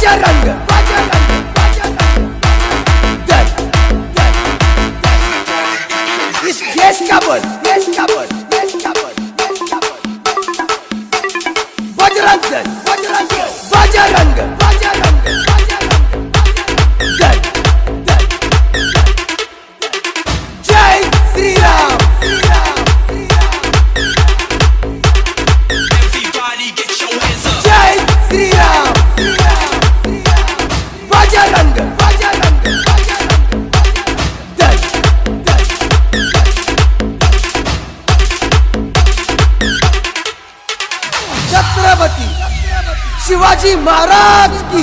बजरंग इस देश का बल बजरंग दल बजरंग दल जय श्री राम। जय श्री राम। बजरंग दल छत्रपती शिवाजी महाराज